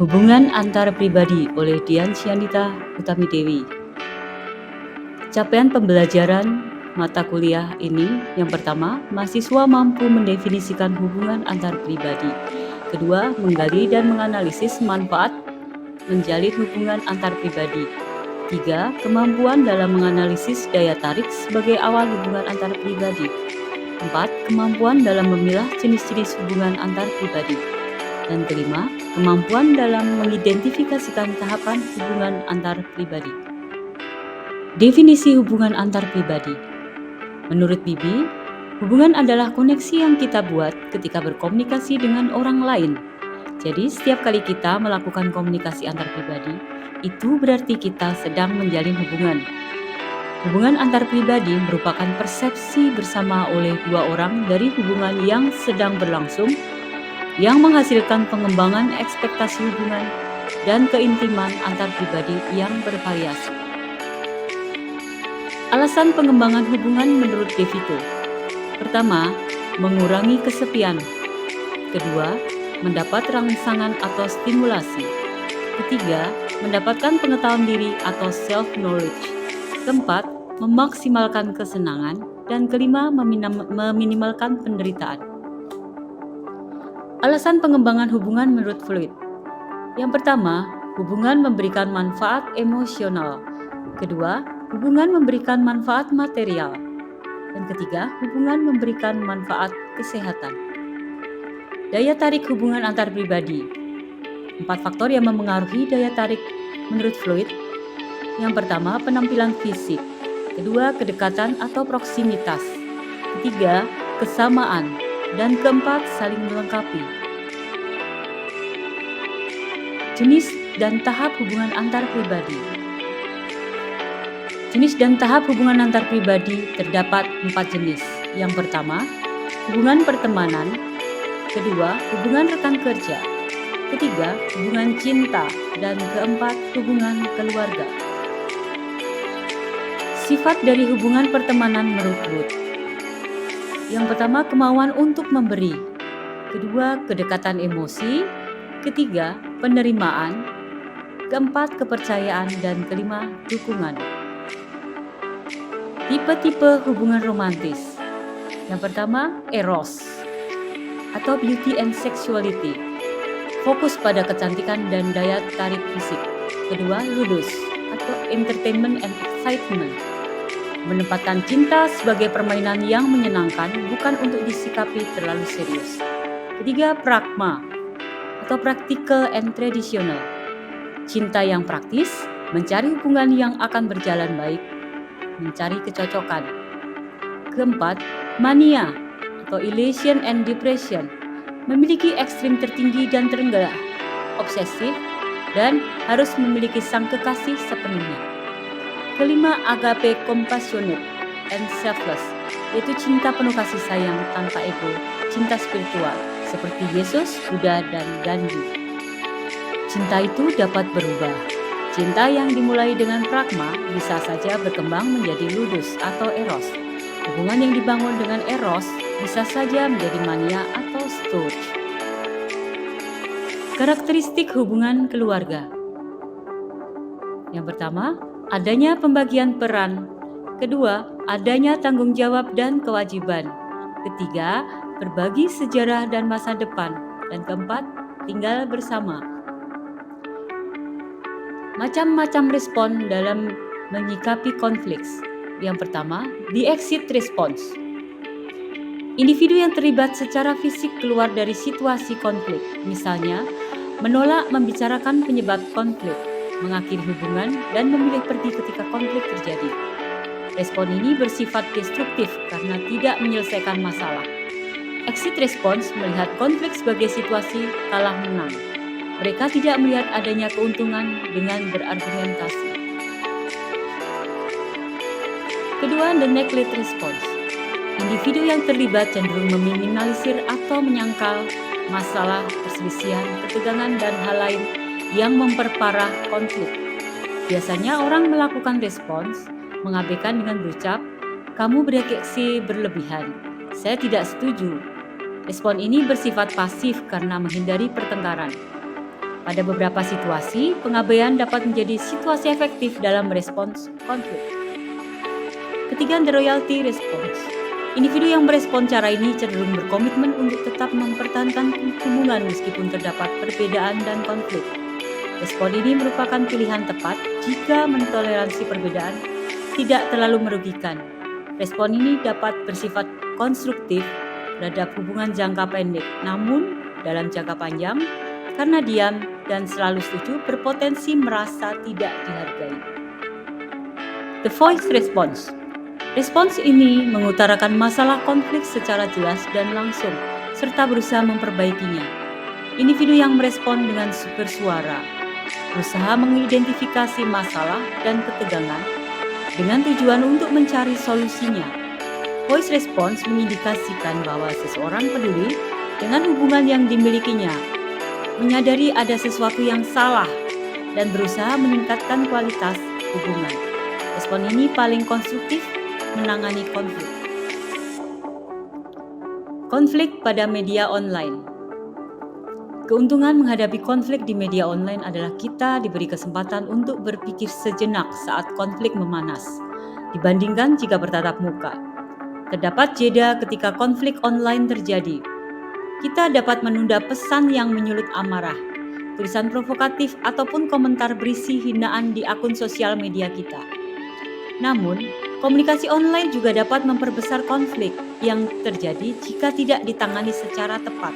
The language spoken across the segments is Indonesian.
Hubungan antar pribadi oleh Dian Syanita Utami Dewi. Capaian pembelajaran mata kuliah ini yang pertama, mahasiswa mampu mendefinisikan hubungan antar pribadi. Kedua, menggali dan menganalisis manfaat menjalin hubungan antar pribadi. Tiga, kemampuan dalam menganalisis daya tarik sebagai awal hubungan antar pribadi. Empat, kemampuan dalam memilah jenis-jenis hubungan antar pribadi. Dan kelima, kemampuan dalam mengidentifikasikan tahapan hubungan antar pribadi. Definisi hubungan antar pribadi. Menurut Bibi, hubungan adalah koneksi yang kita buat ketika berkomunikasi dengan orang lain. Jadi, setiap kali kita melakukan komunikasi antar pribadi, itu berarti kita sedang menjalin hubungan. Hubungan antar pribadi merupakan persepsi bersama oleh dua orang dari hubungan yang sedang berlangsung yang menghasilkan pengembangan ekspektasi hubungan dan keintiman antar pribadi yang bervariasi. Alasan pengembangan hubungan menurut DeVito. Pertama, mengurangi kesepian. Kedua, mendapat rangsangan atau stimulasi. Ketiga, mendapatkan pengetahuan diri atau self-knowledge. Keempat, memaksimalkan kesenangan. Dan kelima, meminimalkan penderitaan. Alasan pengembangan hubungan menurut Freud. Yang pertama, hubungan memberikan manfaat emosional. Kedua, hubungan memberikan manfaat material. Dan ketiga, hubungan memberikan manfaat kesehatan. Daya tarik hubungan antar pribadi. 4 faktor yang memengaruhi daya tarik menurut Freud. Yang pertama, penampilan fisik. Kedua, kedekatan atau proksimitas. Ketiga, kesamaan. Dan keempat, saling melengkapi. Jenis dan tahap hubungan antar pribadi. Jenis dan tahap hubungan antar pribadi terdapat 4 jenis. Yang pertama, hubungan pertemanan. Kedua, hubungan rekan kerja. Ketiga, hubungan cinta. Dan keempat, hubungan keluarga. Sifat dari hubungan pertemanan menurut Freud. Yang pertama, kemauan untuk memberi. Kedua, kedekatan emosi. Ketiga, penerimaan. Keempat, kepercayaan. Dan kelima, dukungan. Tipe-tipe hubungan romantis. Yang pertama, eros atau beauty and sexuality. Fokus pada kecantikan dan daya tarik fisik. Kedua, ludus atau entertainment and excitement. Menempatkan cinta sebagai permainan yang menyenangkan, bukan untuk disikapi terlalu serius. Ketiga, pragma atau practical and traditional. Cinta yang praktis, mencari hubungan yang akan berjalan baik, mencari kecocokan. Keempat, mania atau elation and depression. Memiliki ekstrim tertinggi dan terendah, obsesif, dan harus memiliki sang kekasih sepenuhnya. Kelima, agape compassionate and selfless, yaitu cinta penuh kasih sayang tanpa ego, cinta spiritual, seperti Yesus, Buddha, dan Gandhi. Cinta itu dapat berubah. Cinta yang dimulai dengan pragma bisa saja berkembang menjadi ludus atau eros. Hubungan yang dibangun dengan eros bisa saja menjadi mania atau storge. Karakteristik hubungan keluarga. Yang pertama, adanya pembagian peran. Kedua, adanya tanggung jawab dan kewajiban. Ketiga, berbagi sejarah dan masa depan. Dan keempat, tinggal bersama. Macam-macam respon dalam menyikapi konflik. Yang pertama, the exit response. Individu yang terlibat secara fisik keluar dari situasi konflik, misalnya menolak membicarakan penyebab konflik, mengakhiri hubungan, dan memilih pergi ketika konflik terjadi. Respon ini bersifat destruktif karena tidak menyelesaikan masalah. Exit response melihat konflik sebagai situasi kalah menang. Mereka tidak melihat adanya keuntungan dengan berargumentasi. Kedua, the neglect response. Individu yang terlibat cenderung meminimalisir atau menyangkal masalah, perselisihan, ketegangan, dan hal lain yang memperparah konflik. Biasanya orang melakukan respons, mengabaikan dengan berucap, "Kamu bereaksi berlebihan. Saya tidak setuju." Respon ini bersifat pasif karena menghindari pertengkaran. Pada beberapa situasi, pengabaian dapat menjadi situasi efektif dalam merespons konflik. Ketiga, the loyalty response. Individu yang merespon cara ini cenderung berkomitmen untuk tetap mempertahankan hubungan meskipun terdapat perbedaan dan konflik. Respon ini merupakan pilihan tepat jika mentoleransi perbedaan tidak terlalu merugikan. Respon ini dapat bersifat konstruktif terhadap hubungan jangka pendek, namun dalam jangka panjang, karena diam dan selalu setuju, berpotensi merasa tidak dihargai. The voice response. Respons ini mengutarakan masalah konflik secara jelas dan langsung, serta berusaha memperbaikinya. Individu yang merespon dengan bersuara, berusaha mengidentifikasi masalah dan ketegangan dengan tujuan untuk mencari solusinya. Voice response mengindikasikan bahwa seseorang peduli dengan hubungan yang dimilikinya, menyadari ada sesuatu yang salah, dan berusaha meningkatkan kualitas hubungan. Respon ini paling konstruktif menangani konflik. Konflik pada media online. Keuntungan menghadapi konflik di media online adalah kita diberi kesempatan untuk berpikir sejenak saat konflik memanas, dibandingkan jika bertatap muka. Terdapat jeda ketika konflik online terjadi. Kita dapat menunda pesan yang menyulut amarah, tulisan provokatif, ataupun komentar berisi hinaan di akun sosial media kita. Namun, komunikasi online juga dapat memperbesar konflik yang terjadi jika tidak ditangani secara tepat.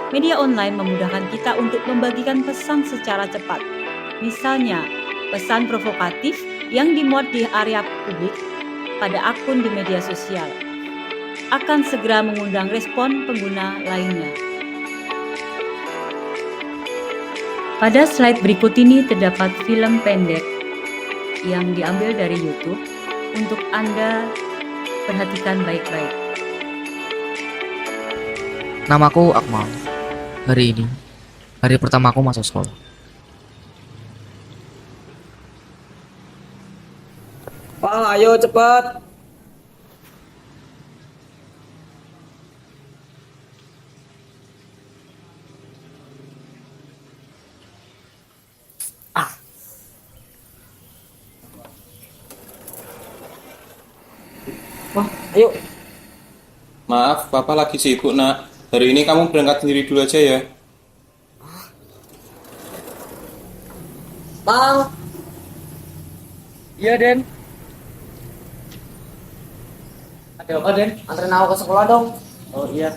Media online memudahkan kita untuk membagikan pesan secara cepat. Misalnya, pesan provokatif yang dimuat di area publik pada akun di media sosial akan segera mengundang respon pengguna lainnya. Pada slide berikut ini terdapat film pendek yang diambil dari YouTube untuk Anda perhatikan baik-baik. Namaku Akmal. Hari ini, hari pertama aku masuk sekolah. Pak, ayo cepat. Wah, ayo. Maaf, Papa lagi sibuk, Nak. Hari ini kamu berangkat sendiri dulu aja ya. Bang. Iya, Den. Ada apa, Den? Anterin aku ke sekolah dong. Oh, iya.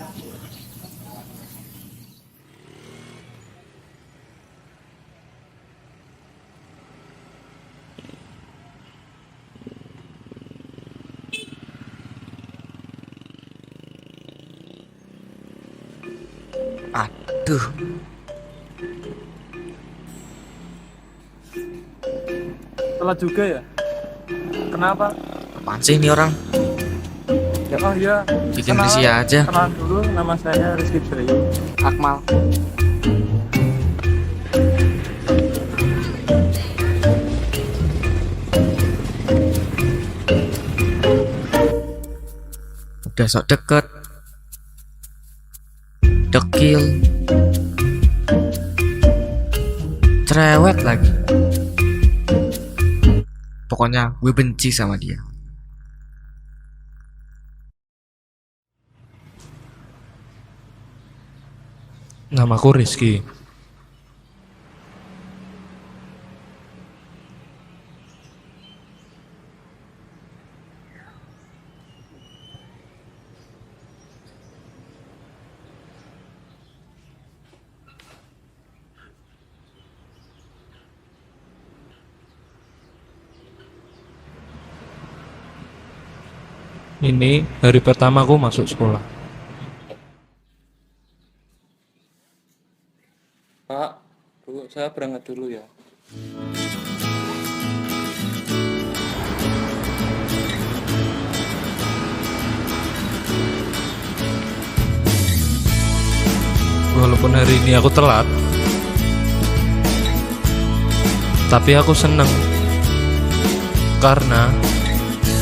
Aduh, Telat juga ya? Kenapa? apaan sih ini orang? Oh iya, Bikin risih aja. kenalan dulu, nama saya Rizky Drayu. Akmal. Udah sok deket, dekil, cerewet lagi. Pokoknya gue benci sama dia. Namaku Rizky. Ini hari pertamaku masuk sekolah. Pak, Bu, saya berangkat dulu ya. Walaupun hari ini aku telat, tapi aku seneng karena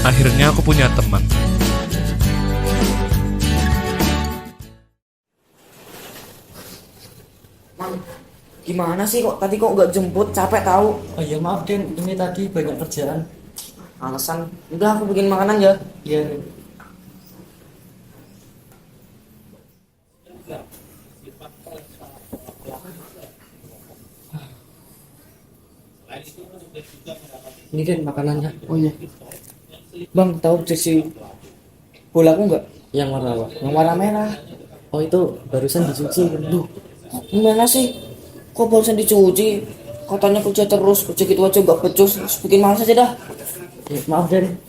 akhirnya aku punya teman. Gimana sih kok tadi kok nggak jemput? Capek tahu. Oh iya maaf Den, ini tadi banyak kerjaan. Alasan. Udah aku bikin makanan ya. Iya Den. Ini Den makanannya. Oh iya. Bang, tahu jersey bolaku nggak? Yang warna apa? Yang warna merah. Oh itu barusan dicuci. Duh, Gimana sih? Kok barusan dicuci? Katanya kerja terus, kerja gitu aja nggak becus. Terus bikin malas aja dah. maaf Den.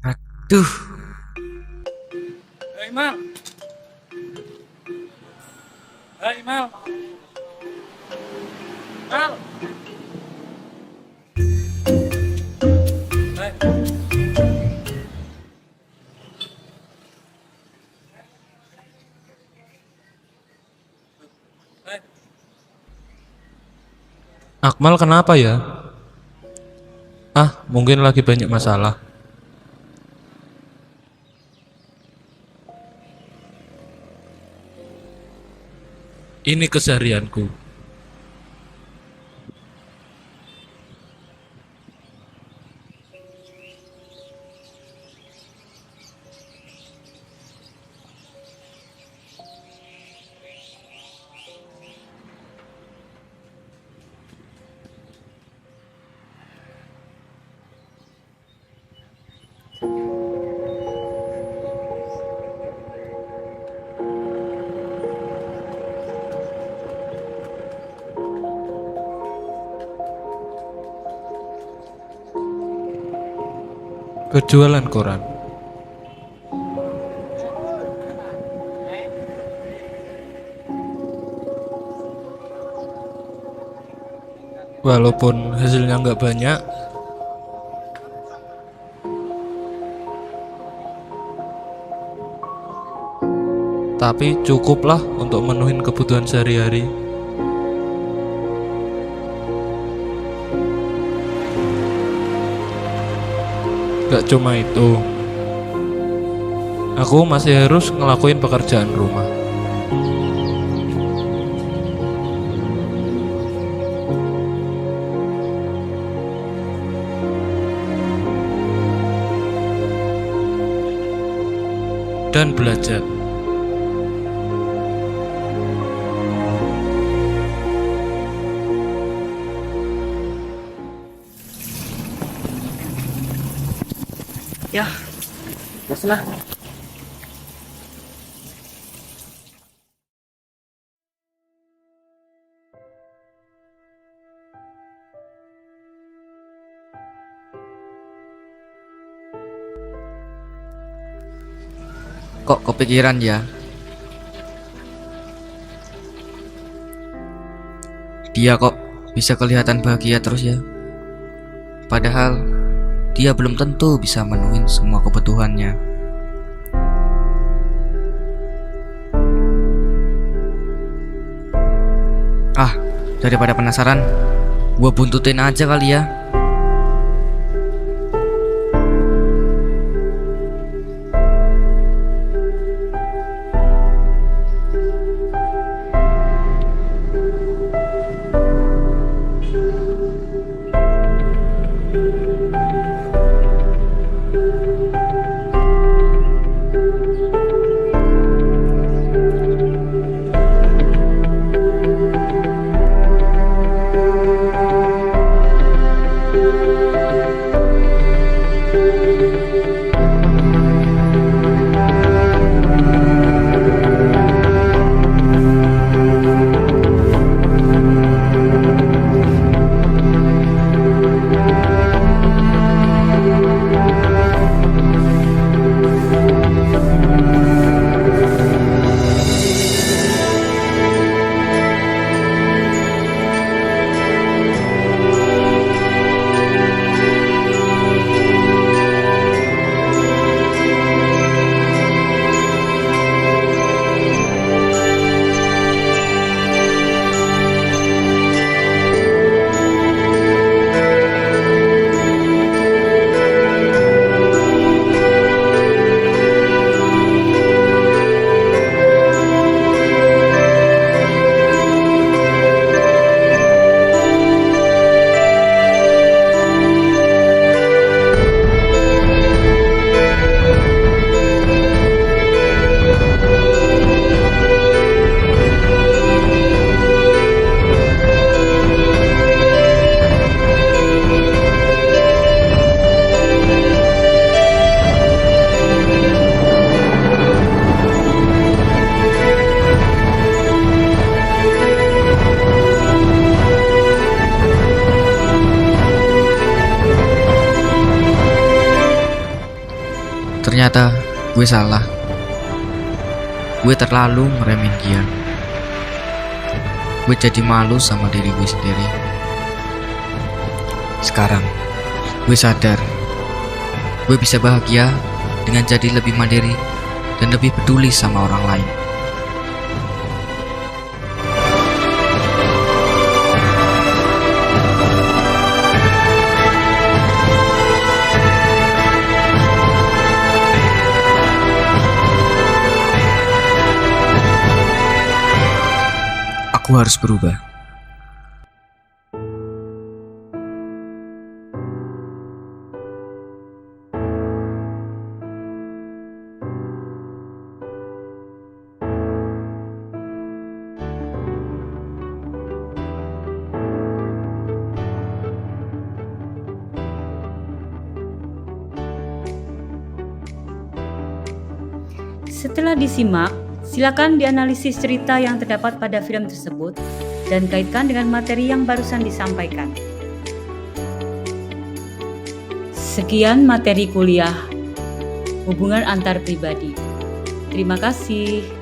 Aduh, Hei Mal. Hei Mal. Mal. Hei. Hei. Akmal kenapa ya? Mungkin lagi banyak masalah. Ini keseharianku. Berjualan koran. Walaupun hasilnya nggak banyak, tapi cukuplah untuk menuhin kebutuhan sehari-hari. Gak cuma itu, aku masih harus ngelakuin pekerjaan rumah. Dan belajar. Ya, sana. kok kepikiran ya? Dia kok bisa kelihatan bahagia terus ya? Padahal dia belum tentu bisa menuhin semua kebutuhannya. Daripada penasaran, gua buntutin aja kali ya. Ternyata gue salah. Gue terlalu ngeremehin dia. Gue jadi malu sama diri gue sendiri. Sekarang gue sadar gue bisa bahagia dengan jadi lebih mandiri dan lebih peduli sama orang lain. Aku harus berubah. Setelah disimak, silakan dianalisis cerita yang terdapat pada film tersebut dan kaitkan dengan materi yang barusan disampaikan. Sekian materi kuliah hubungan antar pribadi. Terima kasih.